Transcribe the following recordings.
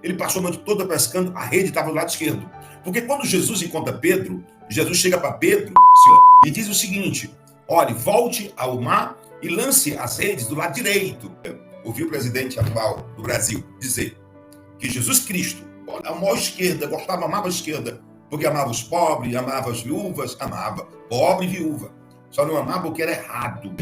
ele passou a noite toda pescando, a rede estava do lado esquerdo. Porque quando Jesus encontra Pedro, Jesus chega para Pedro e diz o seguinte: olhe, volte ao mar e lance as redes do lado direito. Ouvi o presidente atual do Brasil dizer que Jesus Cristo, a maior esquerda, amava a esquerda, porque amava os pobres, amava as viúvas, amava pobre e viúva. Só não amava o que era errado.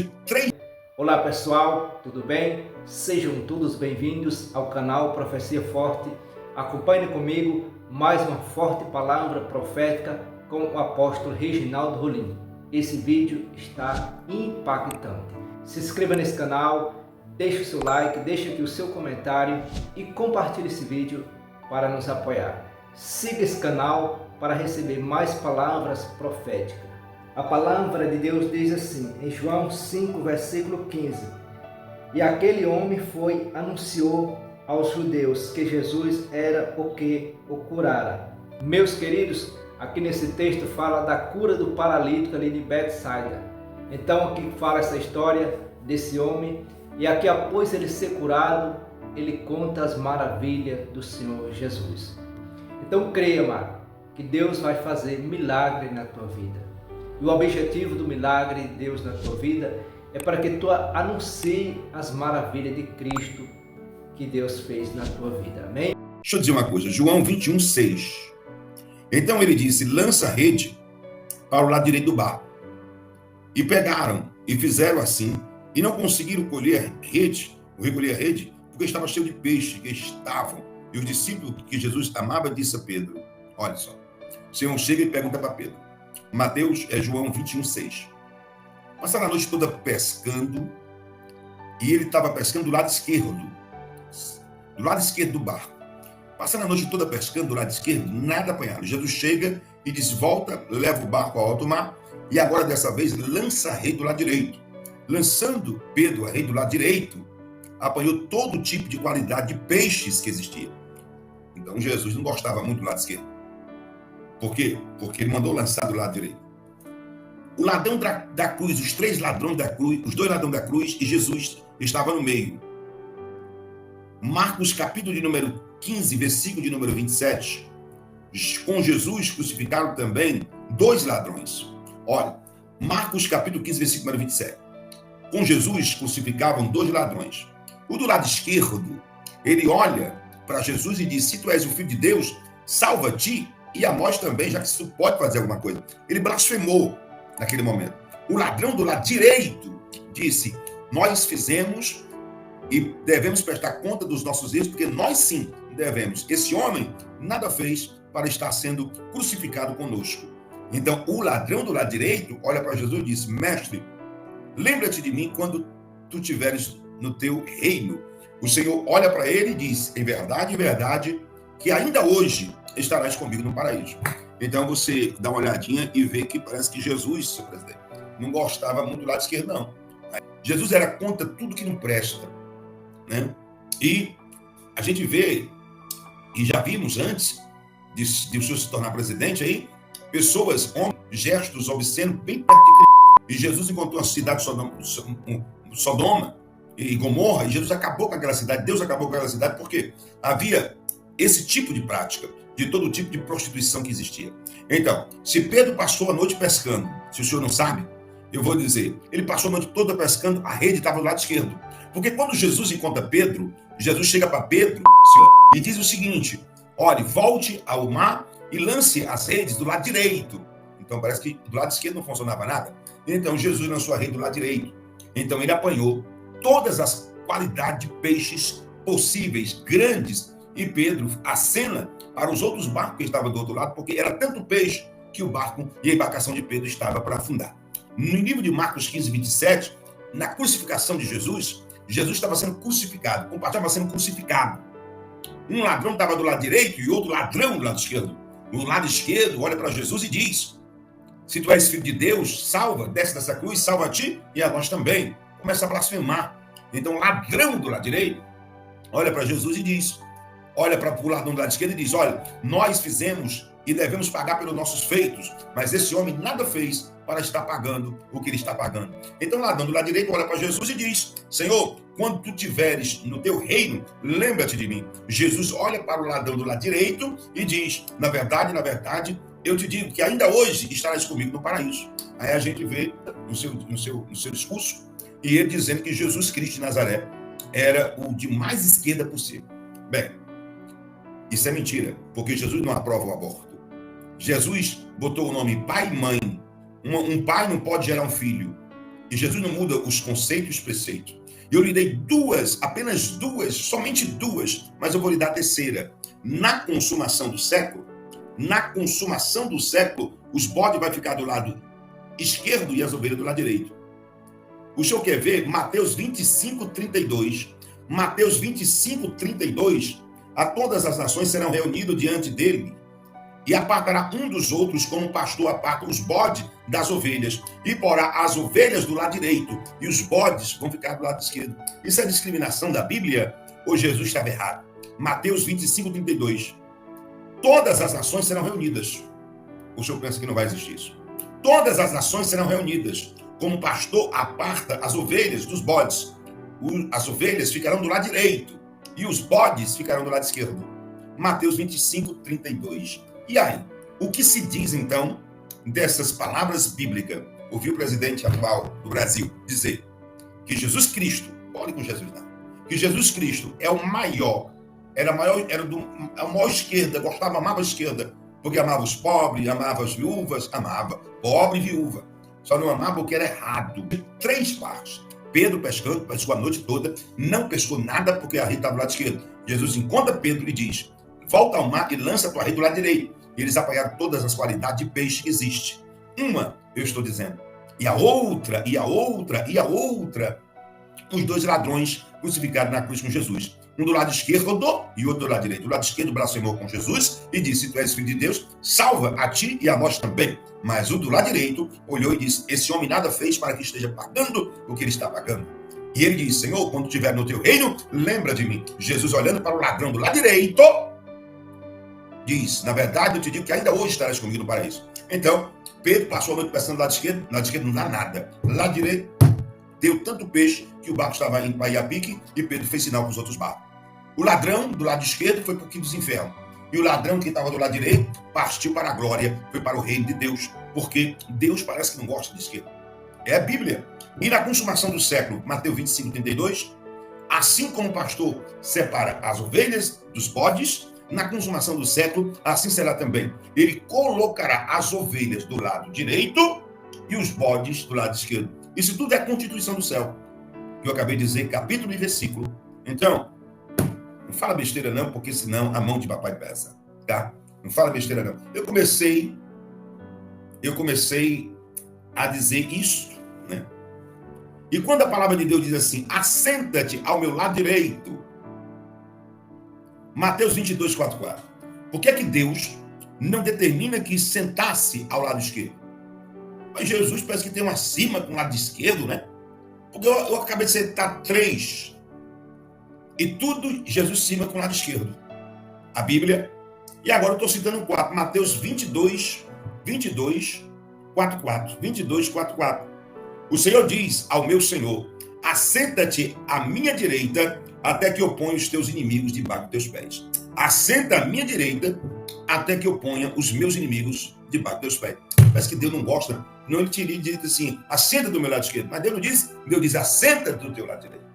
Olá pessoal, tudo bem? Sejam todos bem-vindos ao canal Profecia Forte. Acompanhe comigo mais uma forte palavra profética com o apóstolo Reginaldo Rolim. Esse vídeo está impactante. Se inscreva nesse canal, deixe o seu like, deixe aqui o seu comentário e compartilhe esse vídeo para nos apoiar. Siga esse canal para receber mais palavras proféticas. A palavra de Deus diz assim, em João 5, versículo 15: E aquele homem anunciou aos judeus que Jesus era o que o curara. Meus queridos, aqui nesse texto fala da cura do paralítico ali de Betsaida. Então aqui fala essa história desse homem, e aqui após ele ser curado, ele conta as maravilhas do Senhor Jesus. Então creia, amado, que Deus vai fazer milagre na tua vida. E o objetivo do milagre de Deus na tua vida é para que tu anuncie as maravilhas de Cristo que Deus fez na tua vida. Amém? Deixa eu dizer uma coisa, João 21, 6. Então ele disse, lança a rede para o lado direito do barco. E pegaram e fizeram assim, e não conseguiram recolher a rede, porque estava cheio de peixe que estavam. E os discípulos que Jesus amava disse a Pedro, olha só, o Senhor chega e pergunta para Pedro, João 21, 6. Passaram a noite toda pescando, e ele estava pescando do lado esquerdo do barco. Passaram a noite toda pescando do lado esquerdo, nada apanharam. Jesus chega e diz, volta, leva o barco ao alto mar, e agora dessa vez lança a rede do lado direito. Lançando Pedro a rede do lado direito, apanhou todo tipo de qualidade de peixes que existia. Então Jesus não gostava muito do lado esquerdo. Por quê? Porque ele mandou lançar do lado direito. O ladrão da cruz, os dois ladrões da cruz e Jesus estavam no meio. Marcos capítulo de número 15, versículo de número 27. Com Jesus crucificaram também dois ladrões. Olha, Marcos capítulo 15, versículo número 27. Com Jesus crucificavam dois ladrões. O do lado esquerdo, ele olha para Jesus e diz, se tu és o Filho de Deus, salva-te e a nós também, já que tu pode fazer alguma coisa. Ele blasfemou naquele momento. O ladrão do lado direito disse, nós fizemos e devemos prestar conta dos nossos erros, porque nós sim devemos. Esse homem nada fez para estar sendo crucificado conosco. Então, o ladrão do lado direito olha para Jesus e diz, mestre, lembra-te de mim quando tu estiveres no teu reino. O Senhor olha para ele e diz, em verdade, que ainda hoje estarás comigo no paraíso. Então você dá uma olhadinha e vê que parece que Jesus, seu presidente, não gostava muito do lado esquerdo, não. Jesus era contra tudo que não presta, né? E a gente vê, e já vimos antes de o senhor se tornar presidente aí, pessoas, homens, gestos obscenos bem perto de Cristo. E Jesus encontrou a cidade de Sodoma e Gomorra, e Jesus acabou com aquela cidade, Deus acabou com aquela cidade, porque havia esse tipo de prática, de todo tipo de prostituição que existia. Então, se Pedro passou a noite pescando, se o senhor não sabe, eu vou dizer, ele passou a noite toda pescando, a rede estava do lado esquerdo. Porque quando Jesus encontra Pedro, Jesus chega para Pedro e diz o seguinte, olhe, volte ao mar e lance as redes do lado direito. Então parece que do lado esquerdo não funcionava nada. Então Jesus lançou a rede do lado direito. Então ele apanhou todas as qualidades de peixes possíveis, grandes, e Pedro acena para os outros barcos que estavam do outro lado, porque era tanto peixe que o barco e a embarcação de Pedro estava para afundar. No livro de Marcos 15, 27, na crucificação de Jesus, Jesus estava sendo crucificado, o pastor estava sendo crucificado. Um ladrão estava do lado direito e outro ladrão do lado esquerdo. No lado esquerdo, olha para Jesus e diz, se tu és filho de Deus, salva, desce dessa cruz, salva a ti e a nós também. Começa a blasfemar. Então, o ladrão do lado direito olha para Jesus e diz, olha para o ladrão do lado esquerdo e diz: olha, nós fizemos e devemos pagar pelos nossos feitos, mas esse homem nada fez para estar pagando o que ele está pagando. Então o ladrão do lado direito olha para Jesus e diz: Senhor, quando tu tiveres no teu reino, lembra-te de mim. Jesus olha para o ladrão do lado direito e diz: na verdade, eu te digo que ainda hoje estarás comigo no paraíso. Aí a gente vê no seu discurso, e ele dizendo que Jesus Cristo de Nazaré era o de mais esquerda possível. Bem, isso é mentira, porque Jesus não aprova o aborto. Jesus botou o nome pai e mãe. Um pai não pode gerar um filho. E Jesus não muda os conceitos e os preceitos. Eu lhe dei apenas duas, somente duas, mas eu vou lhe dar a terceira. Na consumação do século, os bodes vão ficar do lado esquerdo e as ovelhas do lado direito. O senhor quer ver Mateus 25, 32? Mateus 25, 32. A todas as nações serão reunidos diante dele e apartará um dos outros como o pastor aparta os bodes das ovelhas e porá as ovelhas do lado direito e os bodes vão ficar do lado esquerdo. Isso é discriminação da Bíblia ou Jesus estava errado? Mateus 25, 32. Todas as nações serão reunidas. O senhor pensa que não vai existir isso? Todas as nações serão reunidas como o pastor aparta as ovelhas dos bodes. As ovelhas ficarão do lado direito e os bodes ficarão do lado esquerdo. Mateus 25, 32. E aí, o que se diz então dessas palavras bíblicas? Ouvi o presidente atual do Brasil dizer que Jesus Cristo, olhe com Jesus não, que Jesus Cristo é o maior, é a maior esquerda, amava a esquerda, porque amava os pobres, amava as viúvas, amava pobre e viúva, só não amava o que era errado. 3 partes. Pedro pescou a noite toda, não pescou nada porque a rede estava do lado esquerdo. Jesus encontra Pedro e diz: volta ao mar e lança a tua rede do lado direito. E eles apanharam todas as qualidades de peixe que existe. Uma, eu estou dizendo. E a outra, os 2 ladrões crucificados na cruz com Jesus. Um do lado esquerdo e outro do lado direito. Do lado esquerdo blasfemou com Jesus e disse: se tu és filho de Deus, salva a ti e a nós também. Mas o do lado direito olhou e disse: esse homem nada fez para que esteja pagando o que ele está pagando. E ele disse: Senhor, quando estiver no teu reino, lembra de mim. Jesus, olhando para o ladrão do lado direito, diz: na verdade, eu te digo que ainda hoje estarás comigo no paraíso. Então, Pedro passou a noite pensando no lado esquerdo não dá nada. Lado direito, deu tanto peixe que o barco estava indo para ir a pique e Pedro fez sinal com os outros barcos. O ladrão do lado esquerdo foi para o quinto dos infernos. E o ladrão que estava do lado direito partiu para a glória, foi para o reino de Deus, porque Deus parece que não gosta de esquerda. É a Bíblia. E na consumação do século, Mateus 25, 32, assim como o pastor separa as ovelhas dos bodes, na consumação do século, assim será também. Ele colocará as ovelhas do lado direito e os bodes do lado esquerdo. Isso tudo é a constituição do céu, que eu acabei de dizer, capítulo e versículo. Então, não fala besteira não, porque senão a mão de papai pesa, tá? Não fala besteira não. Eu comecei a dizer isso, né? E quando a palavra de Deus diz assim: assenta-te ao meu lado direito, Mateus 22, 4. Por que é que Deus não determina que sentasse ao lado esquerdo? Mas Jesus parece que tem uma cima com o lado esquerdo, né? Porque eu acabei de citar 3. E tudo Jesus cima com o lado esquerdo. A Bíblia. E agora eu estou citando 4. Mateus 22, 4. 22, 4. O Senhor diz ao meu Senhor: assenta-te à minha direita até que eu ponha os teus inimigos debaixo dos teus pés. Assenta à minha direita até que eu ponha os meus inimigos debaixo dos teus pés. Parece que Deus não gosta. Não, ele te diz assim: assenta do meu lado esquerdo. Mas Deus não diz, Deus diz: assenta do teu lado direito.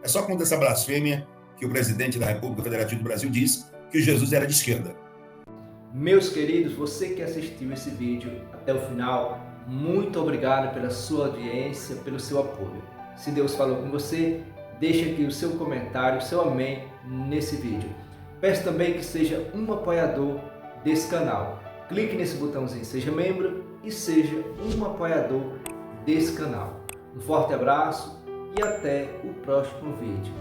É só contra essa blasfêmia que o presidente da República Federativa do Brasil diz que Jesus era de esquerda. Meus queridos, você que assistiu esse vídeo até o final, muito obrigado pela sua audiência, pelo seu apoio. Se Deus falou com você, deixe aqui o seu comentário, o seu amém nesse vídeo. Peço também que seja um apoiador desse canal. Clique nesse botãozinho Seja Membro e seja um apoiador desse canal. Um forte abraço e até o próximo vídeo.